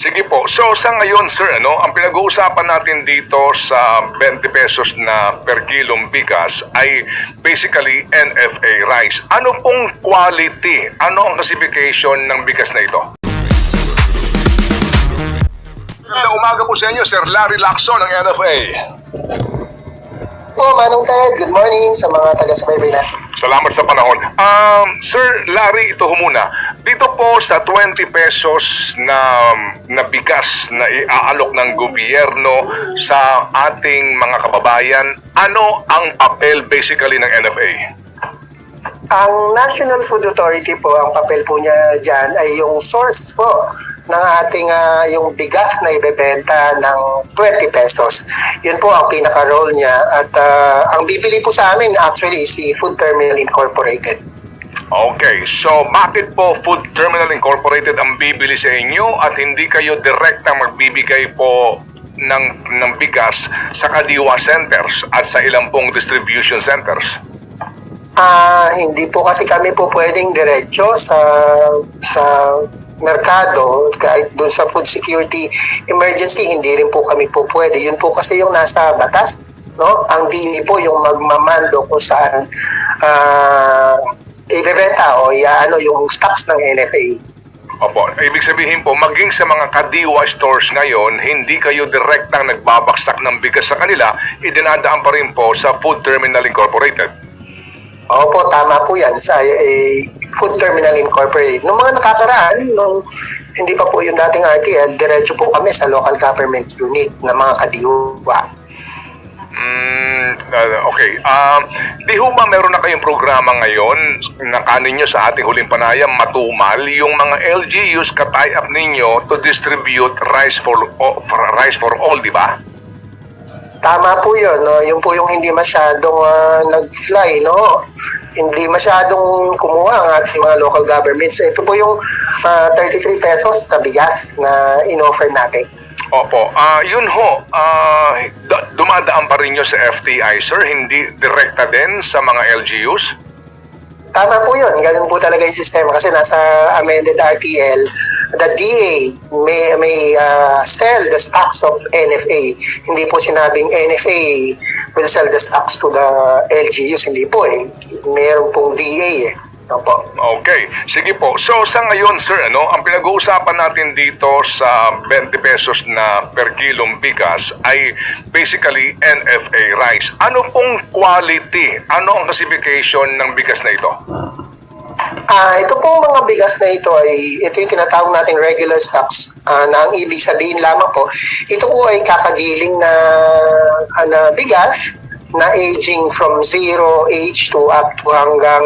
Sige po. So sa ngayon sir, ang pinag-uusapan natin dito sa 20 pesos na per kilong bigas ay basically NFA rice. Ano pong quality? Ano ang classification ng bigas na ito? Magandang umaga po sa inyo, Sir Larry Lacson ng NFA. Po, Manong Ted, good morning sa mga taga-subaybay natin. Salamat sa panahon. Sir Larry, ito ho muna. Dito po sa 20 pesos na bigas na iaalok ng gobyerno sa ating mga kababayan, ano ang papel basically ng NFA? Ang National Food Authority po, ang papel po niya dyan ay yung source po ng ating yung bigas na ibebenta ng 20 pesos. Yun po ang pinaka-role niya at ang bibili po sa amin actually is si Food Terminal Incorporated. Okay, so bakit po Food Terminal Incorporated ang bibili sa inyo at hindi kayo direktang magbibigay po ng bigas sa Kadiwa Centers at sa ilang pong distribution centers? Hindi po kasi kami po pwedeng diretso sa merkado, kahit doon sa food security emergency, hindi rin po kami po pwede. Yun po kasi yung nasa batas, no? Ang DA po yung magmamando kung saan ibebenta o yung stocks ng NFA. Opo, ibig sabihin po, maging sa mga Kadiwa stores ngayon, hindi kayo direktang nagbabaksak ng bigas sa kanila, idinadaan pa rin po sa Food Terminal Incorporated. Opo, tama po yan sa Food Terminal Incorporated. Noong mga nakakaraan, nung hindi pa po yung dating RTL, diretso po kami sa local government unit ng mga Kadiwa. Okay. Di ho ba meron na kayong programa ngayon na kaninyo sa ating huling panayam, matumal, yung mga LGUs ka-tie up ninyo to distribute rice for all, di ba? Tama po yun, no? Yung po yung hindi masyadong nag-fly, no? Hindi masyadong kumuha ang ating mga local governments. Ito po yung 33 pesos na bigas na in-offer natin. Opo, yun ho, dumadaan pa rin nyo sa FTI, sir? Hindi direkta din sa mga LGUs? Tama po yun. Ganun po talaga yung sistema kasi nasa amended RTL, the DA may sell the stocks of NFA. Hindi po sinabing NFA will sell the stocks to the LGUs. Hindi po eh. Meron pong DA eh. Opo. Okay. Sige po. So sa ngayon, sir, ang pinag-uusapan natin dito sa 20 pesos na per kilong bigas ay basically NFA rice. Ano pong quality? Ano ang classification ng bigas na ito? Ito pong mga bigas na ito ito yung tinatawag nating regular stocks na ang ibig sabihin lamang po, ito po ay kakagiling na bigas na aging from 0 age to up to hanggang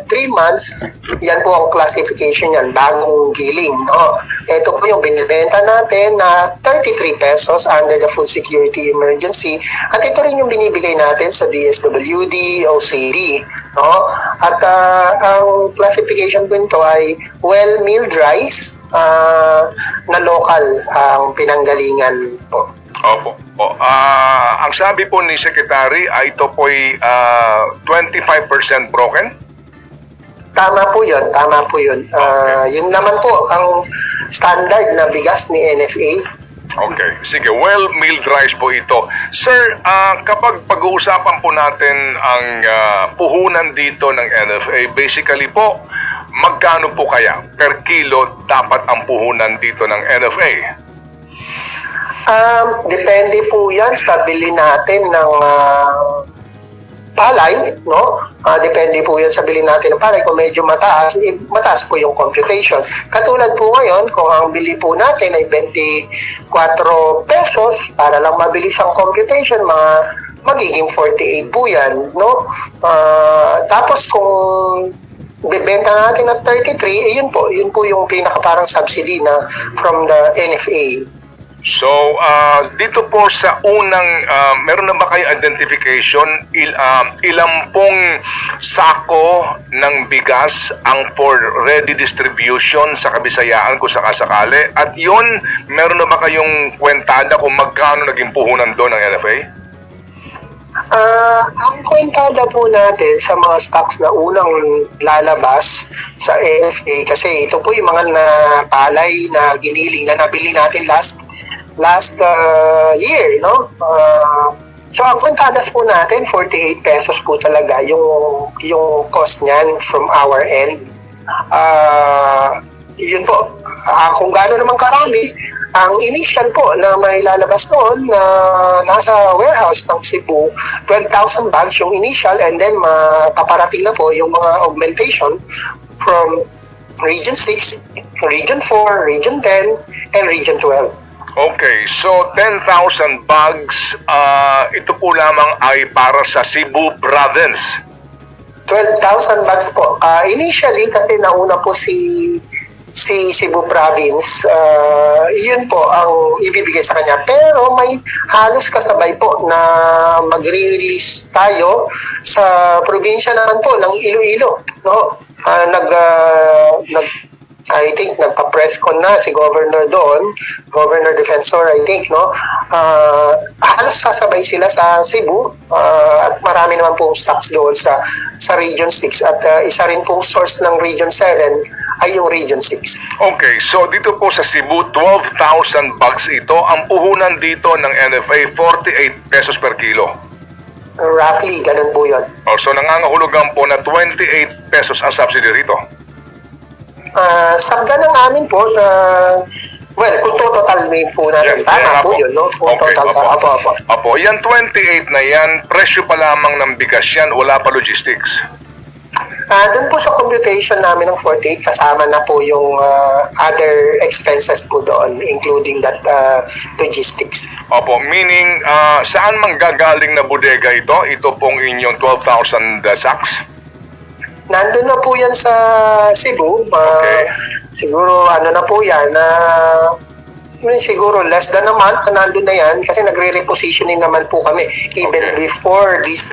3 months. Yan po ang classification yan, bagong giling. No? Ito po yung binibenta natin na 33 pesos under the Food Security Emergency. At ito rin yung binibigay natin sa DSWD, OCD. No? At ang classification po nito ay well-milled rice na local ang pinanggalingan po. Opo. Ang sabi po ni Secretary ay ito po'y 25% broken? Tama po yun. Yun naman po ang standard na bigas ni NFA. Okay. Sige, well-milled rice po ito. Sir, kapag pag-uusapan po natin ang puhunan dito ng NFA, basically po, magkano po kaya per kilo dapat ang puhunan dito ng NFA? Depende po yan sa bili natin ng palay, no? Depende po yan sa bili natin ng palay. Kung medyo mataas, mataas po yung computation. Katulad po ngayon, kung ang bili po natin ay 24 pesos, para lang mabilis ang computation, magiging 48 po yan, no? Tapos kung bibenta natin at 33, yun po yung pinaka-parang subsidy na from the NFA. So, dito po sa unang, meron na ba kayo identification ilang pong sako ng bigas ang for ready distribution sa Kabisayaan kung sakasakali? At yun, meron na ba kayong kwentada kung magkano naging puhunan doon ng NFA? Ang kwentada po natin sa mga stocks na unang lalabas sa NFA, kasi ito po yung mga palay na giniling na nabili natin last year, no? So ang kwentadas po natin, 48 pesos po talaga yung cost niyan from our end. Yun po. Kung gaano naman karami, ang initial po na may lalabas noon na nasa warehouse ng Cebu, 12,000 bags yung initial, and then mapaparating na po yung mga augmentation from Region 6, Region 4, Region 10, and Region 12. Okay, so 10,000 bags, ito po lamang ay para sa Cebu Province. 12,000 bags po. Initially, kasi nauna po si Cebu Province, yun po ang ibibigay sa kanya. Pero may halos kasabay po na magre-release tayo sa probinsya naman po ng Iloilo. No? I think nagpa-press con na si Governor doon, Governor Defensor, I think, no? Halos sasabay sila sa Cebu, at marami naman pong stocks doon sa Region 6, at isa rin pong source ng Region 7 ay yung Region 6. Okay, so dito po sa Cebu, 12,000 bags ito. Ang puhunan dito ng NFA, 48 pesos per kilo. Roughly, ganun po yun. So nangangahulugan po na 28 pesos ang subsidy rito. Sagda ng amin po sa, well, kung totalin po natin, tama po yun, no? Kung Okay, total, opo. apo. Opo, yan 28 na yan, presyo pa lamang ng bigas yan, wala pa logistics. Doon po sa computation namin ng 48, kasama na po yung other expenses po doon, including that logistics. Opo, meaning, saan manggagaling na bodega ito? Ito pong inyong 12,000 sacks? Nandun na po yan sa Cebu. Okay. Siguro na po yan, siguro less than a month na nandun na yan, kasi nagre-repositioning naman po kami even before this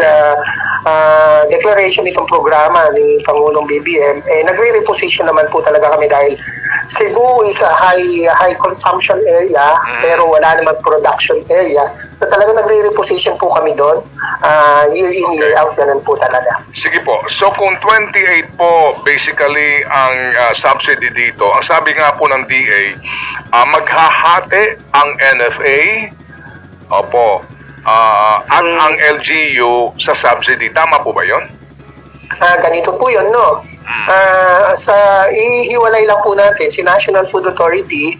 declaration itong programa ni Pangulong BBM. Nagre-reposition naman po talaga kami dahil Cebu is a high consumption area, pero wala naman production area. So talaga nagre-reposition po kami doon, year in, year out, ganun po talaga. Sige po. So kung 28 po basically ang subsidy dito, ang sabi nga po ng DA, maghahati ang NFA, opo, at ang LGU sa subsidy. Tama po ba yun? Ganito po yun, no? Ihiwalay lang po natin, si National Food Authority,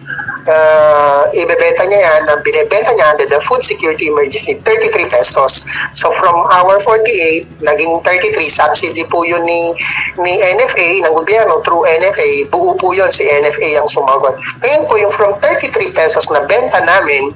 ibebenta niya yan, binibenta niya under the Food Security Emergency, 33 pesos. So from our 48, naging 33, subsidy po yun ni NFA, ng gobyerno, through NFA, buo po yun, si NFA ang sumagot. Ngayon po, yung from 33 pesos na benta namin,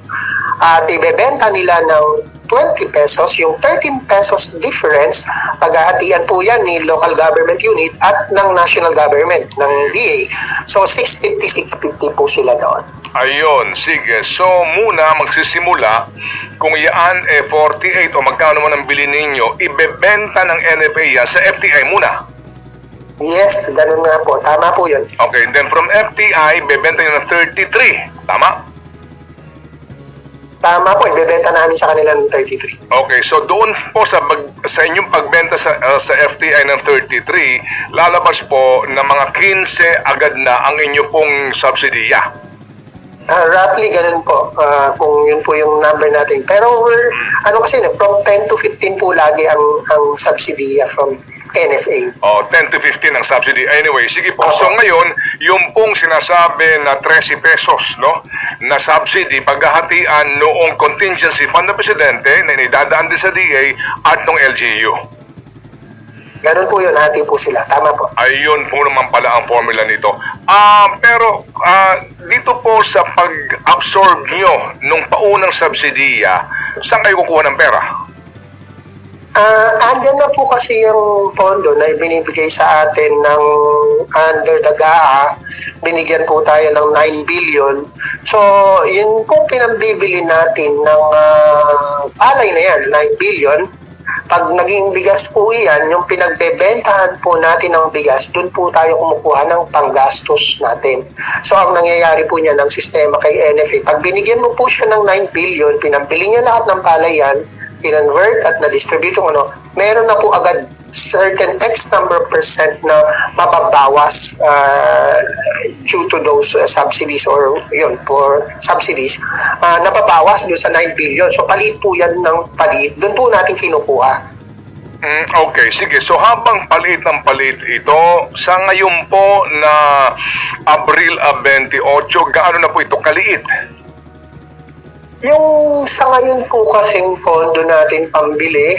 at ibebenta nila ng 20 pesos, yung 13 pesos difference, paghahatian po yan ni local government unit at ng national government, ng DA. So, 650, 650 po sila doon. Ayun, sige. So, muna magsisimula, kung yan 48 o magkano man ang bilhin ninyo, ibebenta ng NFA yan sa FTI muna. Yes, ganun nga po. Tama po yun. Okay, then from FTI, bebenta nyo ng 33. Tama? Tama po, ibebenta namin sa kanila ng 33. Okay, so doon po sa inyong pagbenta sa FTI ng 33, lalabas po na mga 15 agad na ang inyo pong subsidiya. Roughly, ganun po. Kung yun po yung number natin. Pero from 10 to 15 po lagi ang subsidiya from NFA. 10 to 15 ang subsidy. Anyway, sige po. So ngayon, yung pong sinasabi na 13 pesos, no, na subsidy, paghahatian noong contingency fund ng Presidente na inidadaan din sa DA at ng LGU. Ganun po yun, hati po sila. Tama po. Ayun po naman pala ang formula nito. Pero dito po sa pag-absorb nyo nung paunang subsidiya, saan kayo kukuha ng pera? Andyan na po kasi yung pondo na binibigay sa atin ng under the GAA. Binigyan po tayo ng 9 billion. So, yun po pinambibili natin ng palay na yan, 9 billion. Pag naging bigas po yan, yung pinagbebentahan po natin ng bigas, dun po tayo kumukuha ng panggastos natin. So, ang nangyayari po niya ng sistema kay NFA, pag binigyan mo po siya ng 9 billion, pinambili niya lahat ng palay yan, kinonvert at na-distribute yung meron na po agad certain X number percent na mababawas due to those subsidies or yun, for subsidies, nababawas doon sa 9 billion. So palit po yan ng palit, doon po natin kinukuha. Okay, sige. So habang palit ng palit ito, sa ngayon po na Abril 28, gaano na po ito kaliit? Yung sa ngayon po kasing pondo natin pambili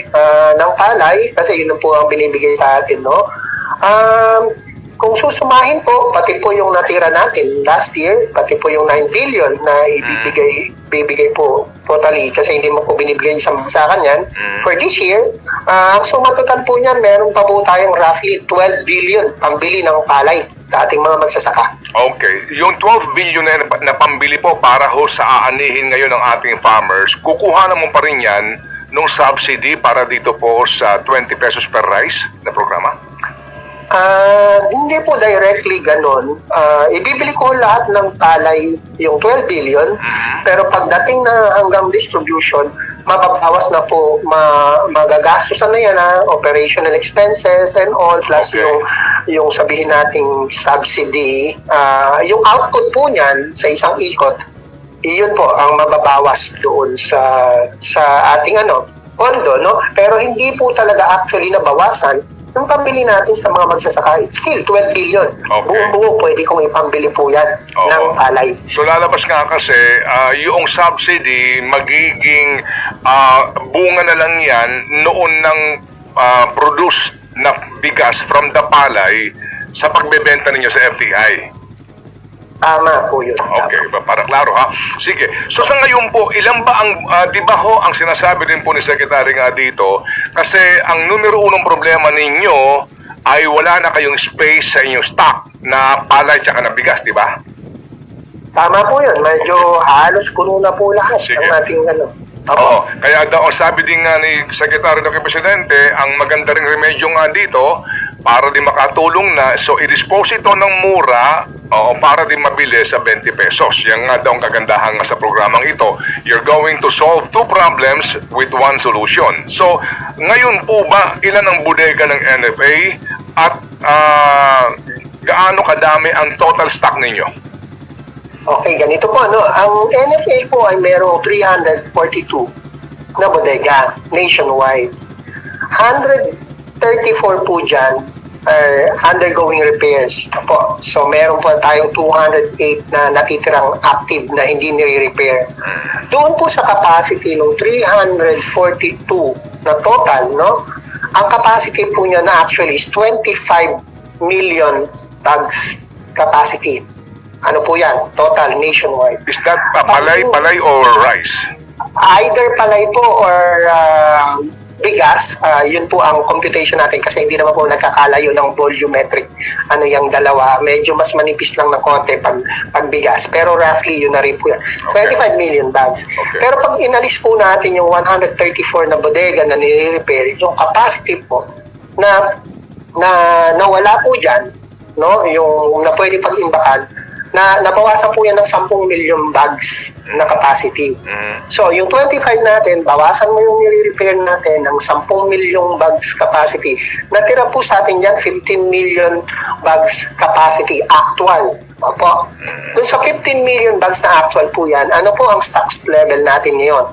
ng palay, kasi yun po ang binibigay sa atin, no? Kung susumahin po, pati po yung natira natin last year, pati po yung 9 billion na bibigay po totally, kasi hindi mo po binibigay sa bagsakan yan. For this year, ang suma total po niyan, meron pa po tayong roughly 12 billion pambili ng palay sa ating mga magsasaka. Okay. Yung 12 billion na pambili po para ho sa aanihin ngayon ng ating farmers, kukuha naman pa rin yan nung subsidy para dito po sa 20 pesos per rice na programa? Hindi po directly ganon. Ibibili ko lahat ng palay yung 12 billion, pero pagdating na hanggang distribution, mababawas na po, magagastusan na yan operational expenses and all, plus yung sabihin nating subsidy, yung output po niyan sa isang ikot, iyon po ang mababawas doon sa ating pondo, no? Pero hindi po talaga actually nabawasan yung pambili natin sa mga magsasaka. It's still 12 billion. Buong-buo pwede kong ipambili po yan ng palay. So lalabas nga kasi, yung subsidy, magiging bunga na lang yan noon ng produced na bigas from the palay sa pagbebenta ninyo sa FTI. Tama po yun. Okay, para klaro ha. Sige. So sa ngayon po, ilan ba ang, di ba ho, ang sinasabi din po ni Secretary nga dito, kasi ang numero unong problema ninyo ay wala na kayong space sa inyong stock na palay tsaka na bigas, di ba? Tama po yun. Medyo halos puno na po lahat ng ating Oo, kaya daw sabi din nga ni Secretary ng Presidente, ang maganda ring remedyo nga dito para din makatulong na, so i-dispose ito ng mura para din mabili sa 20 pesos. Yan nga daw ang kagandahan nga sa programang ito. You're going to solve two problems with one solution. So, ngayon po ba, ilan ang bodega ng NFA at gaano kadami ang total stock ninyo? Okay, ganito po. Ang NFA po ay merong 342 na bodega nationwide. 134 po dyan are undergoing repairs. Po. So, meron po tayong 208 na natitirang active na hindi nire-repair. Doon po sa capacity ng 342 na total, no? Ang capacity po niya na actually is 25 million bags capacity. Ano po yan? Total nationwide. Is that palay or rice? Either palay po or bigas. Yun po ang computation natin kasi hindi naman po nagkakalayo ng volumetric. Yung dalawa. Medyo mas manipis lang ng konti pag bigas. Pero roughly yun na rin po yan. 25 million bags. Okay. Pero pag inalis po natin yung 134 na bodega na nire-repair, yung capacity po na nawala po dyan, no? Yung na pwede pag-imbakan, na nabawasan po yan ng 10 million bags na capacity. So, yung 25 natin, bawasan mo yung nire-repair natin ng 10 million bags capacity. Natira po sa atin yan 15 million bags capacity actual. Opo. Doon sa 15 million bags na actual po yan, ano po ang stocks level natin ngayon?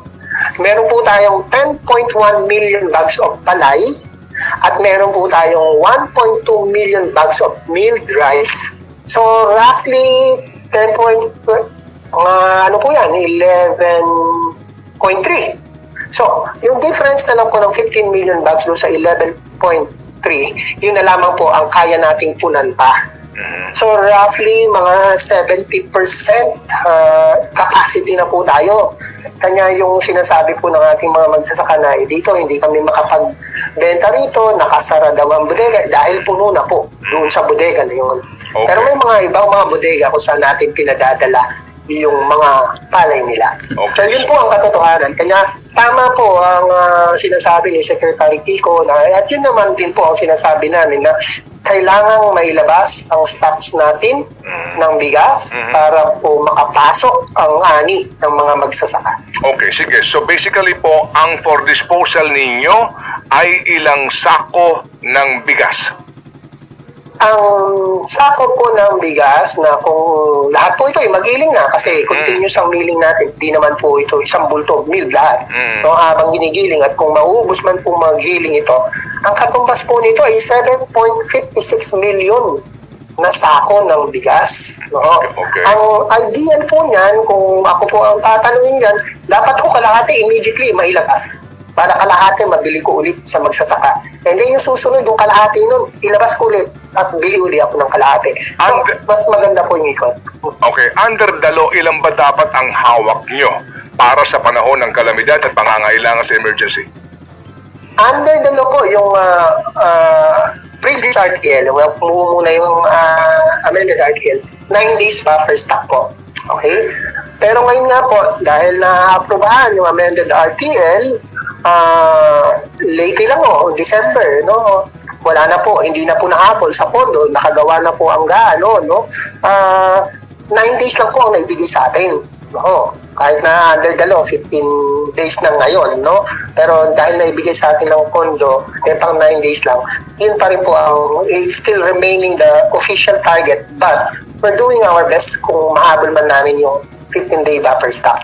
Meron po tayong 10.1 million bags of palay at meron po tayong 1.2 million bags of milled rice. So, roughly, 10 point, ano po yan, 11.3. So, yung difference na lang po ng 15 million bags doon sa 11.3, yun na lamang po ang kaya nating punan pa. So, roughly, mga 70% capacity na po tayo. Kanya yung sinasabi po ng ating mga magsasaka na dito, hindi kami makapagbenta rito, nakasara daw ang bodega dahil puno na po doon sa bodega na yun. Okay. Pero may mga ibang mga bodega kung saan natin pinadadala yung mga palay nila. Okay. So yun po ang katotohanan. Kanya tama po ang sinasabi ni Secretary Kiko at yun naman din po ang sinasabi namin na kailangang mailabas ang stocks natin ng bigas para po makapasok ang ani ng mga magsasaka. Okay, sige. So basically po, ang for disposal ninyo ay ilang sako ng bigas. Ang sako po ng bigas na kung lahat po ito ay magiling na kasi continuous ang milling natin, di naman po ito isang bulto, mill lahat. No, habang ginigiling at kung mauubos man po magiling ito, ang katumbas po nito ay 7.56 million na sako ng bigas. No? Okay. Ang ideal po niyan, kung ako po ang tatanungin yan, dapat ko kalahati immediately mailabas. Para kalahati, mabili ko ulit sa magsasaka. And then yung susunod, yung kalahati nun, ilabas ko ulit at bili ulit ako ng kalahati. So, mas maganda po yung ikot. Okay, under the law, ilan ba dapat ang hawak nyo para sa panahon ng kalamidad at pangangailangan sa emergency? Under the law po, yung previous RTL, muna yung amended RTL, 9 days buffer stock po. Okay? Pero ngayon nga po, dahil na-aprobahan yung amended RTL, late lang December, no? Wala na po, hindi na po nahabol sa pondo, nakagawa na po ang gaano, no? 9 days lang po ang naibigay sa atin. No? Kahit na under the law, 15 days na ngayon, no? Pero dahil naibigay sa atin ng pondo, pang 9 days lang, yun pa rin po ang still remaining the official target. But we're doing our best kung mahabol man namin yung 15-day buffer stock.